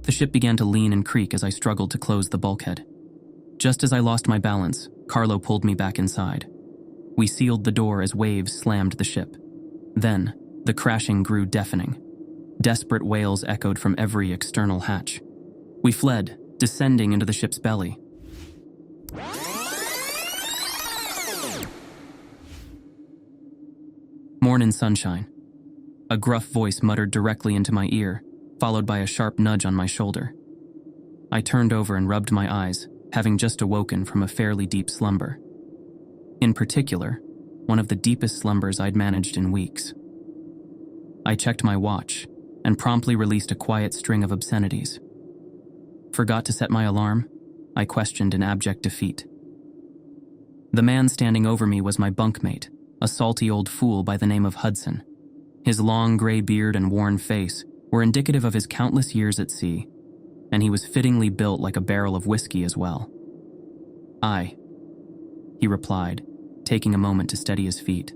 The ship began to lean and creak as I struggled to close the bulkhead. Just as I lost my balance, Carlo pulled me back inside. We sealed the door as waves slammed the ship. Then, the crashing grew deafening. Desperate wails echoed from every external hatch. We fled, descending into the ship's belly. Mornin' sunshine. A gruff voice muttered directly into my ear, followed by a sharp nudge on my shoulder. I turned over and rubbed my eyes, having just awoken from a fairly deep slumber. In particular, one of the deepest slumbers I'd managed in weeks. I checked my watch and promptly released a quiet string of obscenities. Forgot to set my alarm? I questioned in abject defeat. The man standing over me was my bunkmate, a salty old fool by the name of Hudson. His long gray beard and worn face were indicative of his countless years at sea, and he was fittingly built like a barrel of whiskey as well. "Aye," he replied, taking a moment to steady his feet.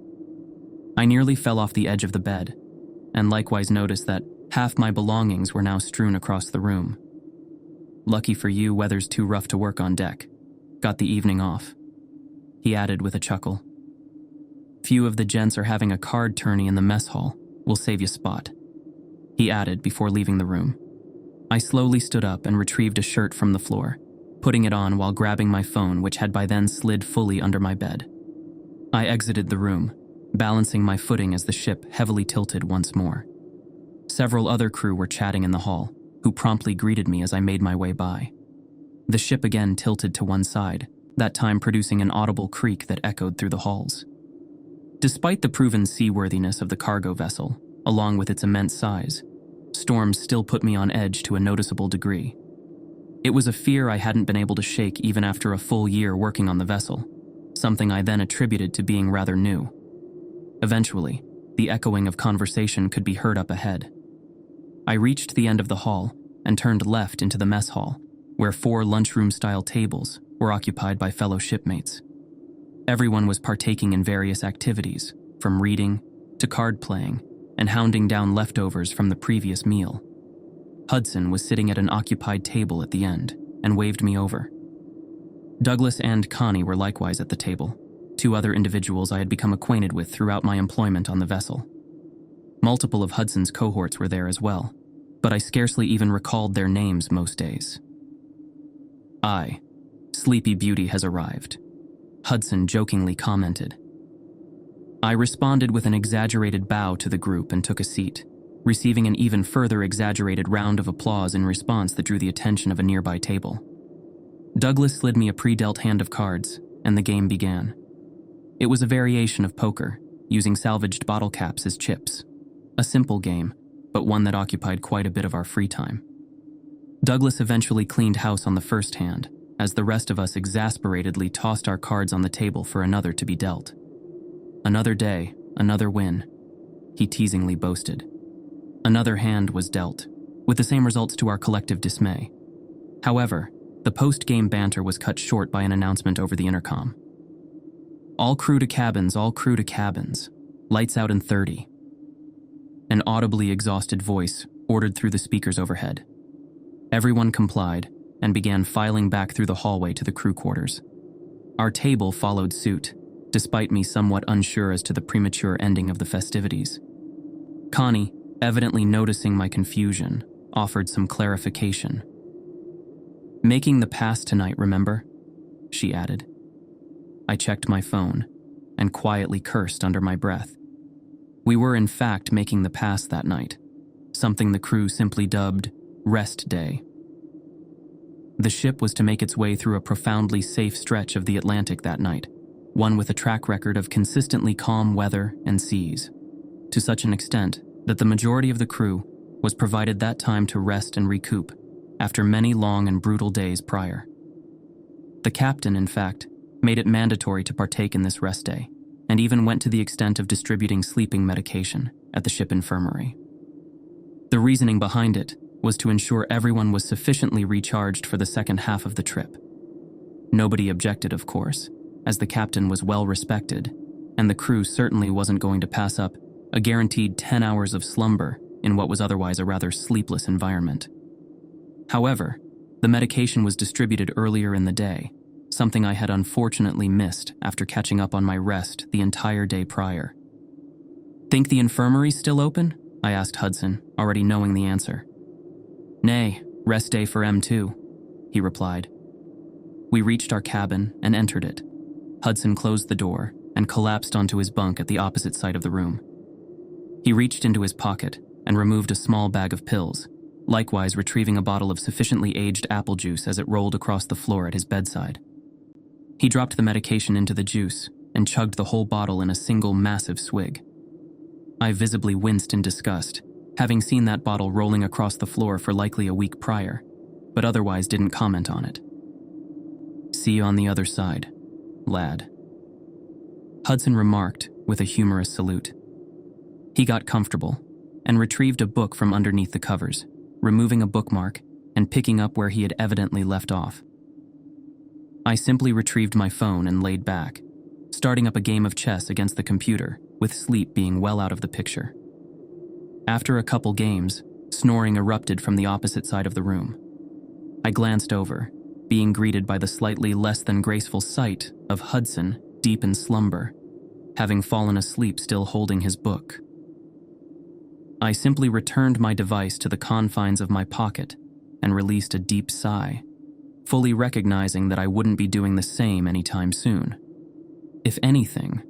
I nearly fell off the edge of the bed, and likewise noticed that half my belongings were now strewn across the room. "Lucky for you, weather's too rough to work on deck. Got the evening off," he added with a chuckle. "Few of the gents are having a card tourney in the mess hall. We'll save you a spot," he added before leaving the room. I slowly stood up and retrieved a shirt from the floor, putting it on while grabbing my phone, which had by then slid fully under my bed. I exited the room, balancing my footing as the ship heavily tilted once more. Several other crew were chatting in the hall, who promptly greeted me as I made my way by. The ship again tilted to one side, that time producing an audible creak that echoed through the halls. Despite the proven seaworthiness of the cargo vessel, along with its immense size, storms still put me on edge to a noticeable degree. It was a fear I hadn't been able to shake even after a full year working on the vessel, something I then attributed to being rather new. Eventually, the echoing of conversation could be heard up ahead. I reached the end of the hall and turned left into the mess hall, where 4 lunchroom-style tables were occupied by fellow shipmates. Everyone was partaking in various activities, from reading to card playing and hounding down leftovers from the previous meal. Hudson was sitting at an occupied table at the end and waved me over. Douglas and Connie were likewise at the table, 2 other individuals I had become acquainted with throughout my employment on the vessel. Multiple of Hudson's cohorts were there as well, but I scarcely even recalled their names most days. "Aye, Sleepy Beauty has arrived," Hudson jokingly commented. I responded with an exaggerated bow to the group and took a seat, receiving an even further exaggerated round of applause in response that drew the attention of a nearby table. Douglas slid me a pre-dealt hand of cards, and the game began. It was a variation of poker, using salvaged bottle caps as chips. A simple game, but one that occupied quite a bit of our free time. Douglas eventually cleaned house on the first hand, as the rest of us exasperatedly tossed our cards on the table for another to be dealt. "Another day, another win," he teasingly boasted. Another hand was dealt, with the same results to our collective dismay. However, the post-game banter was cut short by an announcement over the intercom. "All crew to cabins, all crew to cabins. Lights out in 30. An audibly exhausted voice ordered through the speakers overhead. Everyone complied and began filing back through the hallway to the crew quarters. Our table followed suit, despite me somewhat unsure as to the premature ending of the festivities. Connie, evidently noticing my confusion, offered some clarification. "Making the pass tonight, remember?" she added. I checked my phone and quietly cursed under my breath. We were in fact making the pass that night, something the crew simply dubbed Rest Day. The ship was to make its way through a profoundly safe stretch of the Atlantic that night, one with a track record of consistently calm weather and seas, to such an extent that the majority of the crew was provided that time to rest and recoup after many long and brutal days prior. The captain, in fact, made it mandatory to partake in this rest day, and even went to the extent of distributing sleeping medication at the ship infirmary. The reasoning behind it was to ensure everyone was sufficiently recharged for the second half of the trip. Nobody objected, of course, as the captain was well respected, and the crew certainly wasn't going to pass up a guaranteed 10 hours of slumber in what was otherwise a rather sleepless environment. However, the medication was distributed earlier in the day, something I had unfortunately missed after catching up on my rest the entire day prior. "Think the infirmary's still open?" I asked Hudson, already knowing the answer. "Nay, rest day for M2, he replied. We reached our cabin and entered it. Hudson closed the door and collapsed onto his bunk at the opposite side of the room. He reached into his pocket and removed a small bag of pills, likewise retrieving a bottle of sufficiently aged apple juice as it rolled across the floor at his bedside. He dropped the medication into the juice and chugged the whole bottle in a single massive swig. I visibly winced in disgust, having seen that bottle rolling across the floor for likely a week prior, but otherwise didn't comment on it. "See you on the other side, lad," Hudson remarked with a humorous salute. He got comfortable and retrieved a book from underneath the covers, removing a bookmark and picking up where he had evidently left off. I simply retrieved my phone and laid back, starting up a game of chess against the computer, with sleep being well out of the picture. After a couple games, snoring erupted from the opposite side of the room. I glanced over, being greeted by the slightly less than graceful sight of Hudson deep in slumber, having fallen asleep still holding his book. I simply returned my device to the confines of my pocket and released a deep sigh, fully recognizing that I wouldn't be doing the same anytime soon. If anything,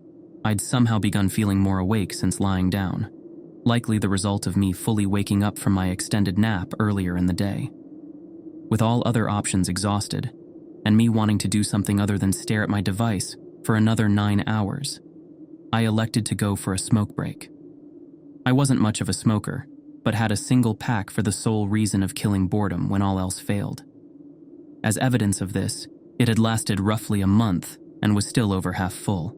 I'd somehow begun feeling more awake since lying down, likely the result of me fully waking up from my extended nap earlier in the day. With all other options exhausted, and me wanting to do something other than stare at my device for another 9 hours, I elected to go for a smoke break. I wasn't much of a smoker, but had a single pack for the sole reason of killing boredom when all else failed. As evidence of this, it had lasted roughly a month and was still over half full.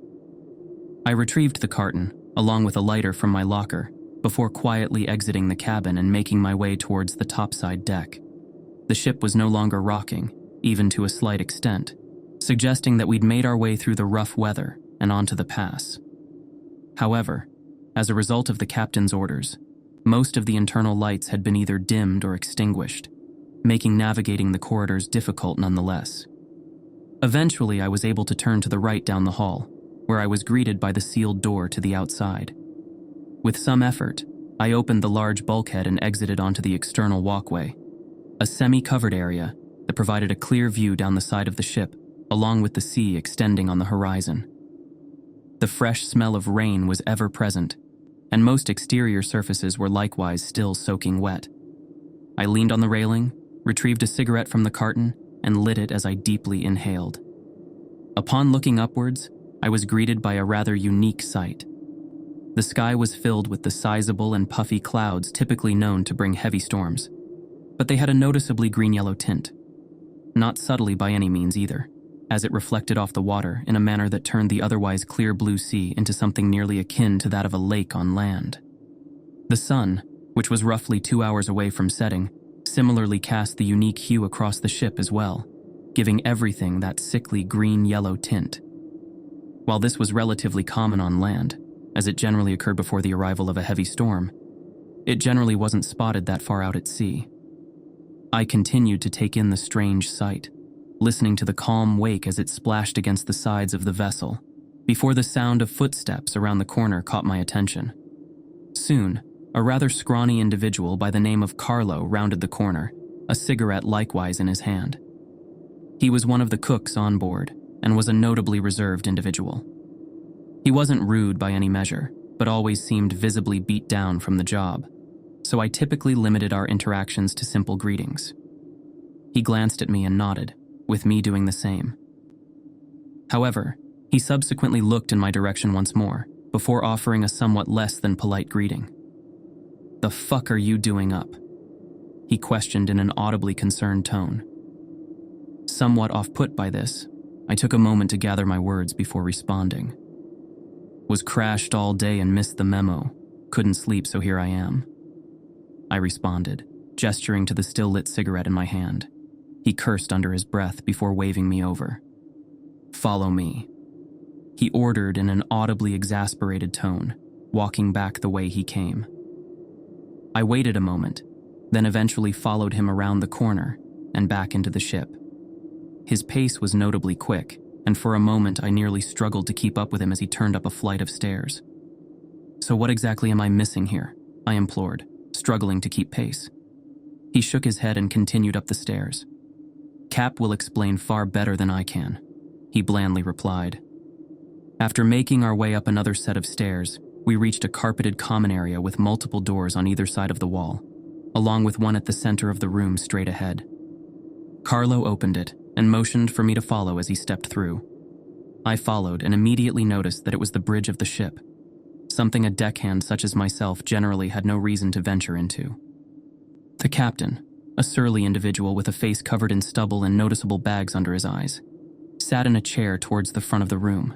I retrieved the carton, along with a lighter from my locker, before quietly exiting the cabin and making my way towards the topside deck. The ship was no longer rocking, even to a slight extent, suggesting that we'd made our way through the rough weather and onto the pass. However, as a result of the captain's orders, most of the internal lights had been either dimmed or extinguished, making navigating the corridors difficult nonetheless. Eventually, I was able to turn to the right down the hall, where I was greeted by the sealed door to the outside. With some effort, I opened the large bulkhead and exited onto the external walkway, a semi-covered area that provided a clear view down the side of the ship, along with the sea extending on the horizon. The fresh smell of rain was ever present, and most exterior surfaces were likewise still soaking wet. I leaned on the railing, retrieved a cigarette from the carton, and lit it as I deeply inhaled. Upon looking upwards, I was greeted by a rather unique sight. The sky was filled with the sizable and puffy clouds typically known to bring heavy storms, but they had a noticeably green-yellow tint. Not subtly by any means either, as it reflected off the water in a manner that turned the otherwise clear blue sea into something nearly akin to that of a lake on land. The sun, which was roughly 2 hours away from setting, similarly cast the unique hue across the ship as well, giving everything that sickly green-yellow tint. While this was relatively common on land, as it generally occurred before the arrival of a heavy storm, it generally wasn't spotted that far out at sea. I continued to take in the strange sight, listening to the calm wake as it splashed against the sides of the vessel, before the sound of footsteps around the corner caught my attention. Soon, a rather scrawny individual by the name of Carlo rounded the corner, a cigarette likewise in his hand. He was one of the cooks on board, and was a notably reserved individual. He wasn't rude by any measure, but always seemed visibly beat down from the job, so I typically limited our interactions to simple greetings. He glanced at me and nodded, with me doing the same. However, he subsequently looked in my direction once more, before offering a somewhat less than polite greeting. "The fuck are you doing up?" he questioned in an audibly concerned tone. Somewhat off-put by this, I took a moment to gather my words before responding. "Was crashed all day and missed the memo. Couldn't sleep, so here I am," I responded, gesturing to the still-lit cigarette in my hand. He cursed under his breath before waving me over. "Follow me," he ordered in an audibly exasperated tone, walking back the way he came. I waited a moment, then eventually followed him around the corner and back into the ship. His pace was notably quick, and for a moment I nearly struggled to keep up with him as he turned up a flight of stairs. "So what exactly am I missing here?" I implored, struggling to keep pace. He shook his head and continued up the stairs. "Cap will explain far better than I can," he blandly replied. After making our way up another set of stairs, we reached a carpeted common area with multiple doors on either side of the wall, along with one at the center of the room straight ahead. Carlo opened it and motioned for me to follow as he stepped through. I followed and immediately noticed that it was the bridge of the ship, something a deckhand such as myself generally had no reason to venture into. The captain, a surly individual with a face covered in stubble and noticeable bags under his eyes, sat in a chair towards the front of the room,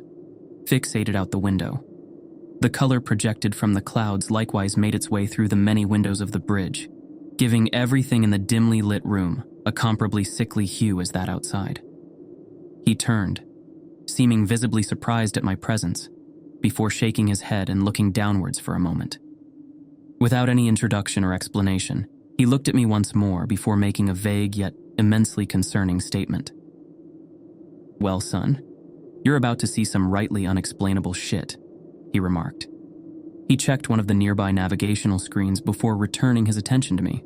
fixated out the window. The color projected from the clouds likewise made its way through the many windows of the bridge, giving everything in the dimly lit room a comparably sickly hue as that outside. He turned, seeming visibly surprised at my presence, before shaking his head and looking downwards for a moment. Without any introduction or explanation, he looked at me once more before making a vague yet immensely concerning statement. "Well, son, you're about to see some rightly unexplainable shit," he remarked. He checked one of the nearby navigational screens before returning his attention to me.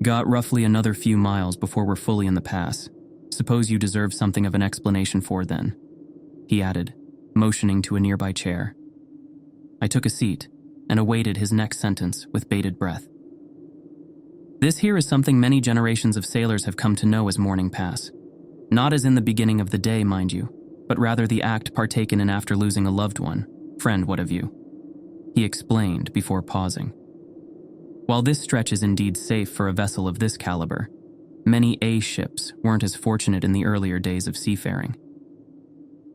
"Got roughly another few miles before we're fully in the pass. Suppose you deserve something of an explanation for then," he added, motioning to a nearby chair. I took a seat and awaited his next sentence with bated breath. "This here is something many generations of sailors have come to know as morning pass. Not as in the beginning of the day, mind you, but rather the act partaken in after losing a loved one. Friend, what of you?" he explained before pausing. While this stretch is indeed safe for a vessel of this caliber, many A ships weren't as fortunate in the earlier days of seafaring,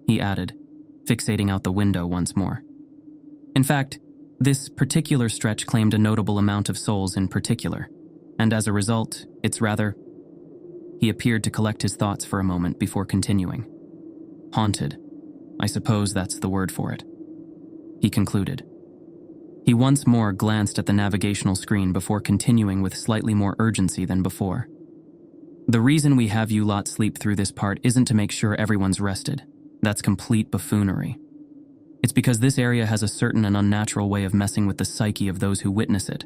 he added, fixating out the window once more. In fact, this particular stretch claimed a notable amount of souls in particular, and as a result, it's rather... He appeared to collect his thoughts for a moment before continuing. "Haunted. I suppose that's the word for it," he concluded. He once more glanced at the navigational screen before continuing with slightly more urgency than before. "The reason we have you lot sleep through this part isn't to make sure everyone's rested. That's complete buffoonery. It's because this area has a certain and unnatural way of messing with the psyche of those who witness it.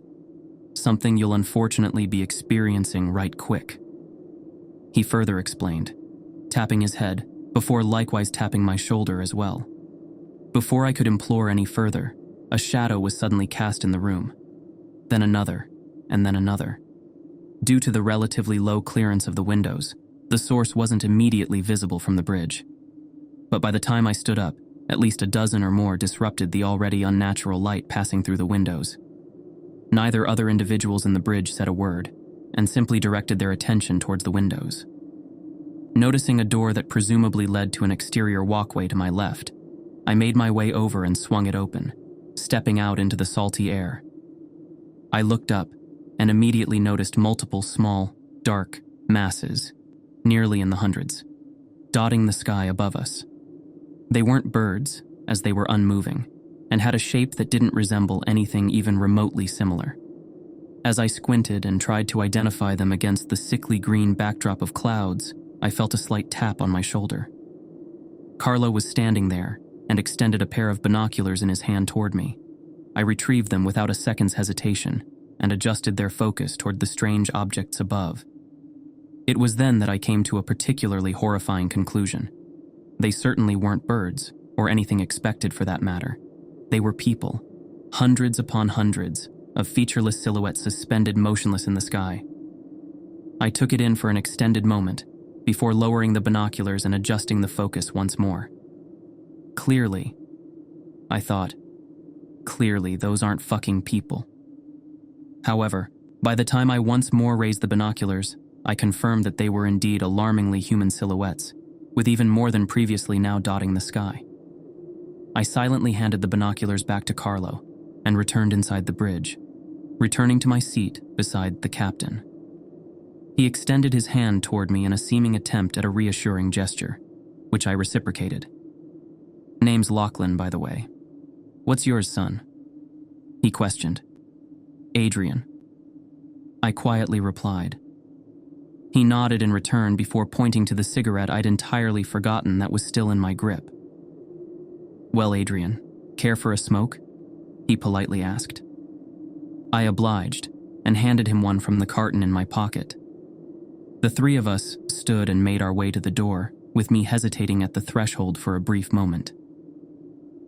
Something you'll unfortunately be experiencing right quick," he further explained, tapping his head before likewise tapping my shoulder as well. Before I could implore any further, a shadow was suddenly cast in the room, then another, and then another. Due to the relatively low clearance of the windows, the source wasn't immediately visible from the bridge. But by the time I stood up, at least a dozen or more disrupted the already unnatural light passing through the windows. Neither other individuals in the bridge said a word, and simply directed their attention towards the windows. Noticing a door that presumably led to an exterior walkway to my left, I made my way over and swung it open, stepping out into the salty air. I looked up and immediately noticed multiple small, dark masses, nearly in the hundreds, dotting the sky above us. They weren't birds, as they were unmoving, and had a shape that didn't resemble anything even remotely similar. As I squinted and tried to identify them against the sickly green backdrop of clouds, I felt a slight tap on my shoulder. Carlo was standing there and extended a pair of binoculars in his hand toward me. I retrieved them without a second's hesitation and adjusted their focus toward the strange objects above. It was then that I came to a particularly horrifying conclusion. They certainly weren't birds, or anything expected for that matter. They were people, hundreds upon hundreds of featureless silhouettes suspended motionless in the sky. I took it in for an extended moment before lowering the binoculars and adjusting the focus once more. Clearly, I thought, clearly those aren't fucking people. However, by the time I once more raised the binoculars, I confirmed that they were indeed alarmingly human silhouettes, with even more than previously now dotting the sky. I silently handed the binoculars back to Carlo and returned inside the bridge, returning to my seat beside the captain. He extended his hand toward me in a seeming attempt at a reassuring gesture, which I reciprocated. "Name's Lachlan, by the way. What's yours, son?" he questioned. "Adrian." I quietly replied. He nodded in return before pointing to the cigarette I'd entirely forgotten that was still in my grip. "Well, Adrian, care for a smoke?" he politely asked. I obliged and handed him one from the carton in my pocket. The three of us stood and made our way to the door, with me hesitating at the threshold for a brief moment.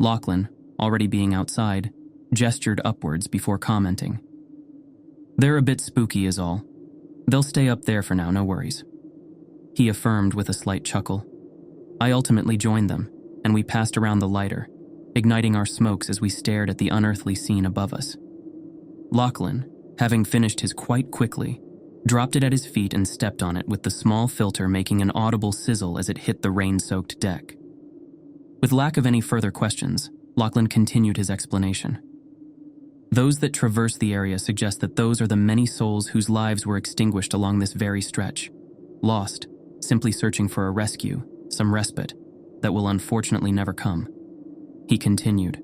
Lachlan, already being outside, gestured upwards before commenting. "They're a bit spooky is all. They'll stay up there for now, no worries," he affirmed with a slight chuckle. I ultimately joined them, and we passed around the lighter, igniting our smokes as we stared at the unearthly scene above us. Lachlan, having finished his quite quickly, dropped it at his feet and stepped on it with the small filter making an audible sizzle as it hit the rain-soaked deck. With lack of any further questions, Lachlan continued his explanation. "Those that traverse the area suggest that those are the many souls whose lives were extinguished along this very stretch, lost, simply searching for a rescue, some respite, that will unfortunately never come." He continued,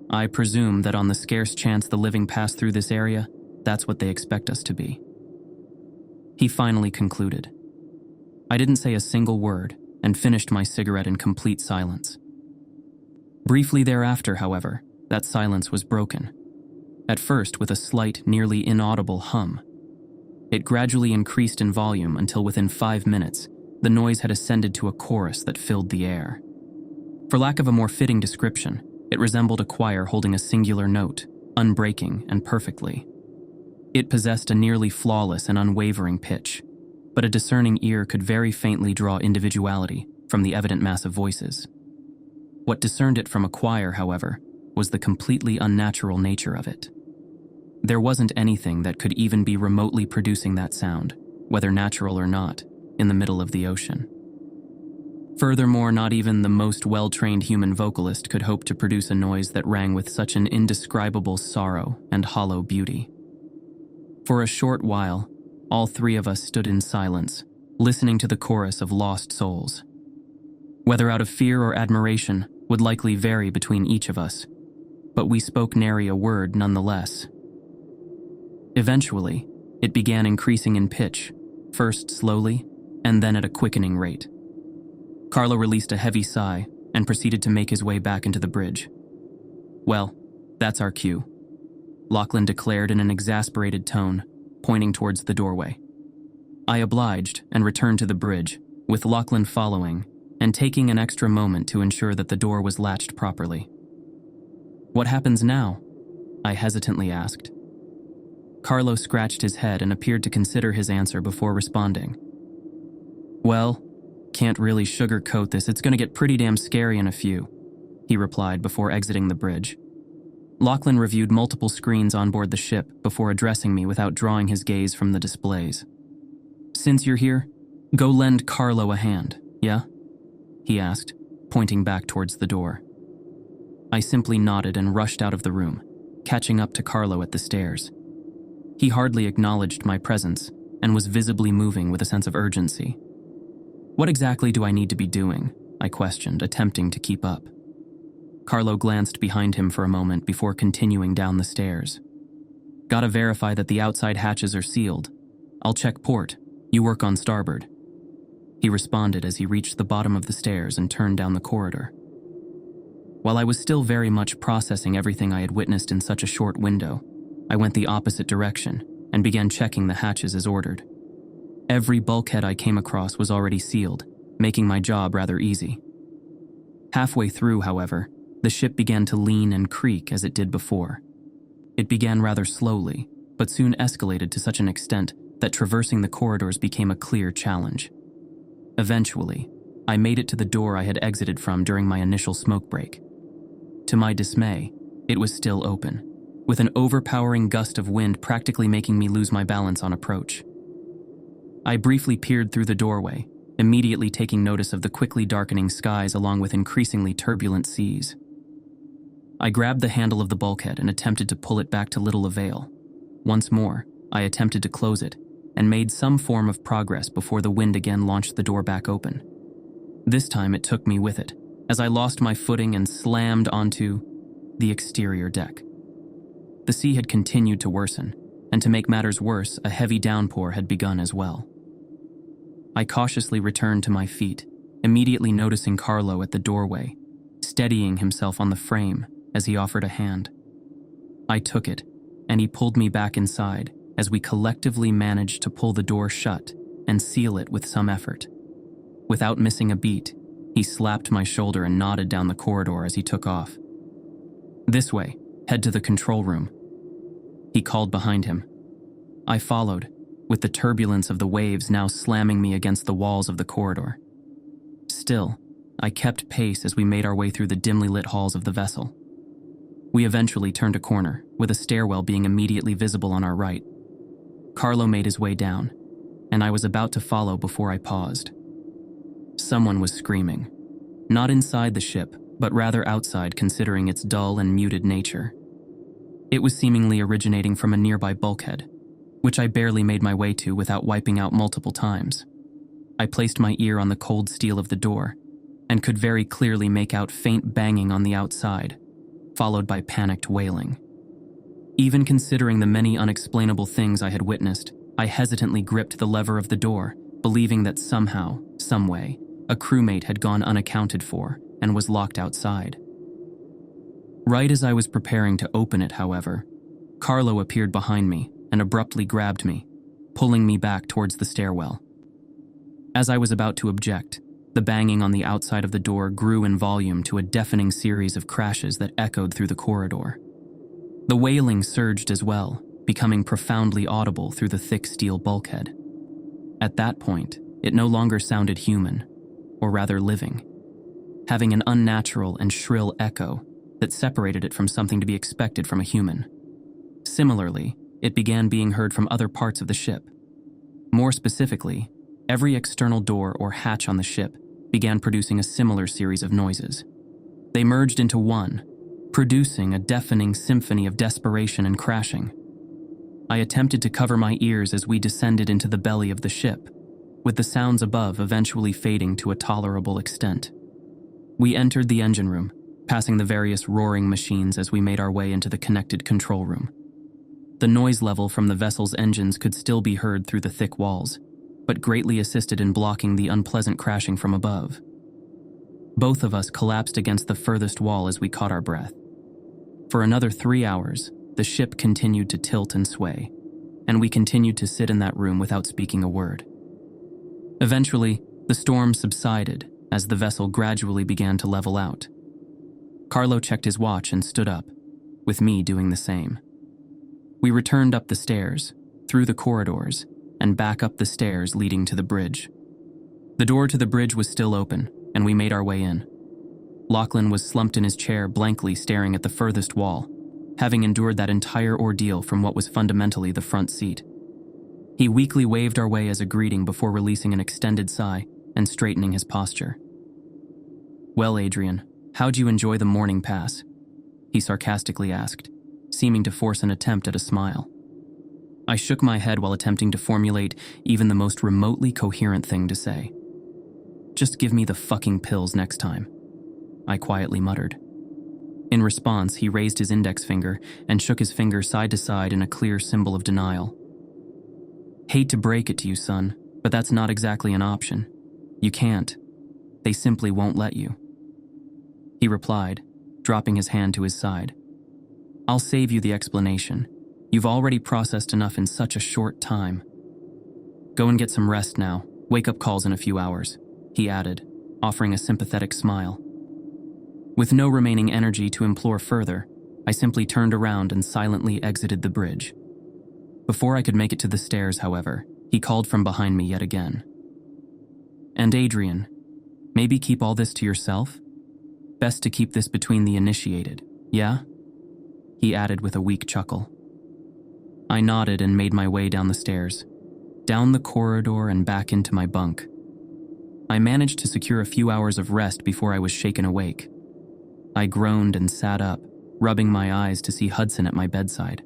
"I presume that on the scarce chance the living pass through this area, that's what they expect us to be." He finally concluded. I didn't say a single word and finished my cigarette in complete silence. Briefly thereafter, however, that silence was broken. At first with a slight, nearly inaudible hum. It gradually increased in volume until within 5 minutes, the noise had ascended to a chorus that filled the air. For lack of a more fitting description, it resembled a choir holding a singular note, unbreaking and perfectly. It possessed a nearly flawless and unwavering pitch, but a discerning ear could very faintly draw individuality from the evident mass of voices. What discerned it from a choir, however, was the completely unnatural nature of it. There wasn't anything that could even be remotely producing that sound, whether natural or not, in the middle of the ocean. Furthermore, not even the most well-trained human vocalist could hope to produce a noise that rang with such an indescribable sorrow and hollow beauty. For a short while, all three of us stood in silence, listening to the chorus of lost souls. Whether out of fear or admiration would likely vary between each of us, but we spoke nary a word nonetheless. Eventually, it began increasing in pitch, first slowly, and then at a quickening rate. Carlo released a heavy sigh and proceeded to make his way back into the bridge. "Well, that's our cue," Lachlan declared in an exasperated tone, pointing towards the doorway. I obliged and returned to the bridge, with Lachlan following and taking an extra moment to ensure that the door was latched properly. "What happens now?" I hesitantly asked. Carlo scratched his head and appeared to consider his answer before responding. "Well, can't really sugarcoat this, it's gonna get pretty damn scary in a few," he replied before exiting the bridge. Lachlan reviewed multiple screens on board the ship before addressing me without drawing his gaze from the displays. "Since you're here, go lend Carlo a hand, yeah?" he asked, pointing back towards the door. I simply nodded and rushed out of the room, catching up to Carlo at the stairs. He hardly acknowledged my presence and was visibly moving with a sense of urgency. "What exactly do I need to be doing?" I questioned, attempting to keep up. Carlo glanced behind him for a moment before continuing down the stairs. "Gotta verify that the outside hatches are sealed. I'll check port. You work on starboard," he responded as he reached the bottom of the stairs and turned down the corridor. While I was still very much processing everything I had witnessed in such a short window, I went the opposite direction and began checking the hatches as ordered. Every bulkhead I came across was already sealed, making my job rather easy. Halfway through, however, the ship began to lean and creak as it did before. It began rather slowly, but soon escalated to such an extent that traversing the corridors became a clear challenge. Eventually, I made it to the door I had exited from during my initial smoke break. To my dismay, it was still open, with an overpowering gust of wind practically making me lose my balance on approach. I briefly peered through the doorway, immediately taking notice of the quickly darkening skies along with increasingly turbulent seas. I grabbed the handle of the bulkhead and attempted to pull it back to little avail. Once more, I attempted to close it and made some form of progress before the wind again launched the door back open. This time it took me with it, as I lost my footing and slammed onto the exterior deck. The sea had continued to worsen, and to make matters worse, a heavy downpour had begun as well. I cautiously returned to my feet, immediately noticing Carlo at the doorway, steadying himself on the frame as he offered a hand. I took it, and he pulled me back inside as we collectively managed to pull the door shut and seal it with some effort. Without missing a beat, he slapped my shoulder and nodded down the corridor as he took off. "This way, head to the control room," he called behind him. I followed, with the turbulence of the waves now slamming me against the walls of the corridor. Still, I kept pace as we made our way through the dimly lit halls of the vessel. We eventually turned a corner, with a stairwell being immediately visible on our right. Carlo made his way down, and I was about to follow before I paused. Someone was screaming. Not inside the ship, but rather outside, considering its dull and muted nature. It was seemingly originating from a nearby bulkhead, which I barely made my way to without wiping out multiple times. I placed my ear on the cold steel of the door, and could very clearly make out faint banging on the outside, followed by panicked wailing. Even considering the many unexplainable things I had witnessed, I hesitantly gripped the lever of the door, believing that somehow, someway, a crewmate had gone unaccounted for and was locked outside. Right as I was preparing to open it, however, Carlo appeared behind me and abruptly grabbed me, pulling me back towards the stairwell. As I was about to object, the banging on the outside of the door grew in volume to a deafening series of crashes that echoed through the corridor. The wailing surged as well, becoming profoundly audible through the thick steel bulkhead. At that point, it no longer sounded human, or rather living, having an unnatural and shrill echo that separated it from something to be expected from a human. Similarly, it began being heard from other parts of the ship. More specifically, every external door or hatch on the ship began producing a similar series of noises. They merged into one, producing a deafening symphony of desperation and crashing. I attempted to cover my ears as we descended into the belly of the ship, with the sounds above eventually fading to a tolerable extent. We entered the engine room, passing the various roaring machines as we made our way into the connected control room. The noise level from the vessel's engines could still be heard through the thick walls, but greatly assisted in blocking the unpleasant crashing from above. Both of us collapsed against the furthest wall as we caught our breath. For another 3 hours, the ship continued to tilt and sway, and we continued to sit in that room without speaking a word. Eventually, the storm subsided as the vessel gradually began to level out. Carlo checked his watch and stood up, with me doing the same. We returned up the stairs, through the corridors, and back up the stairs leading to the bridge. The door to the bridge was still open, and we made our way in. Lachlan was slumped in his chair, blankly staring at the furthest wall, having endured that entire ordeal from what was fundamentally the front seat. He weakly waved our way as a greeting before releasing an extended sigh and straightening his posture. "Well, Adrian, how'd you enjoy the morning pass?" he sarcastically asked, seeming to force an attempt at a smile. I shook my head while attempting to formulate even the most remotely coherent thing to say. "Just give me the fucking pills next time," I quietly muttered. In response, he raised his index finger and shook his finger side to side in a clear symbol of denial. "Hate to break it to you, son, but that's not exactly an option. You can't. They simply won't let you," he replied, dropping his hand to his side. "I'll save you the explanation. You've already processed enough in such a short time. Go and get some rest now. Wake-up calls in a few hours," he added, offering a sympathetic smile. With no remaining energy to implore further, I simply turned around and silently exited the bridge. Before I could make it to the stairs, however, he called from behind me yet again. "And Adrian, maybe keep all this to yourself? Best to keep this between the initiated, yeah?" he added with a weak chuckle. I nodded and made my way down the stairs, down the corridor and back into my bunk. I managed to secure a few hours of rest before I was shaken awake. I groaned and sat up, rubbing my eyes to see Hudson at my bedside.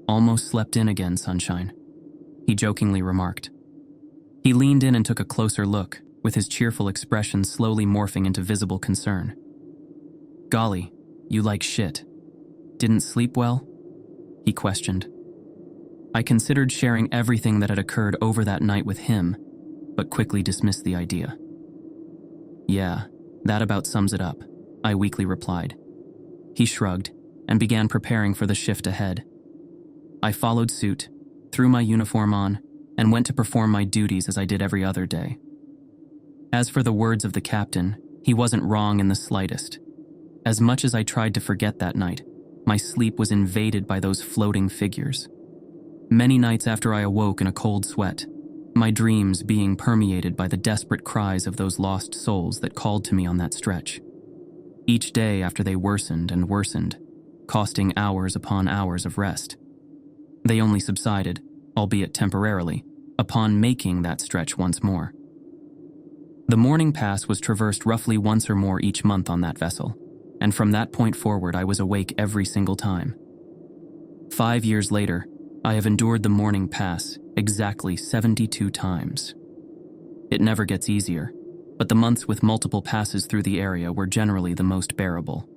"Almost slept in again, sunshine," he jokingly remarked. He leaned in and took a closer look, with his cheerful expression slowly morphing into visible concern. "Golly, you like shit. Didn't sleep well?" he questioned. I considered sharing everything that had occurred over that night with him, but quickly dismissed the idea. "Yeah, that about sums it up," I weakly replied. He shrugged and began preparing for the shift ahead. I followed suit, threw my uniform on, and went to perform my duties as I did every other day. As for the words of the captain, he wasn't wrong in the slightest. As much as I tried to forget that night, my sleep was invaded by those floating figures. Many nights after I awoke in a cold sweat, my dreams being permeated by the desperate cries of those lost souls that called to me on that stretch. Each day after they worsened and worsened, costing hours upon hours of rest. They only subsided, albeit temporarily, upon making that stretch once more. The morning pass was traversed roughly once or more each month on that vessel, and from that point forward I was awake every single time. 5 years later, I have endured the morning pass exactly 72 times. It never gets easier, but the months with multiple passes through the area were generally the most bearable.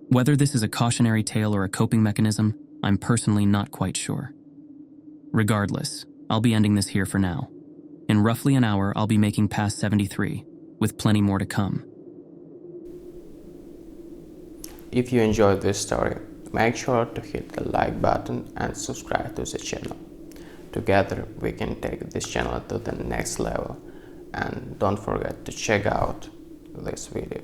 Whether this is a cautionary tale or a coping mechanism, I'm personally not quite sure. Regardless, I'll be ending this here for now. In roughly an hour, I'll be making Pass 73, with plenty more to come. If you enjoyed this story, make sure to hit the like button and subscribe to the channel. Together, we can take this channel to the next level. And don't forget to check out this video.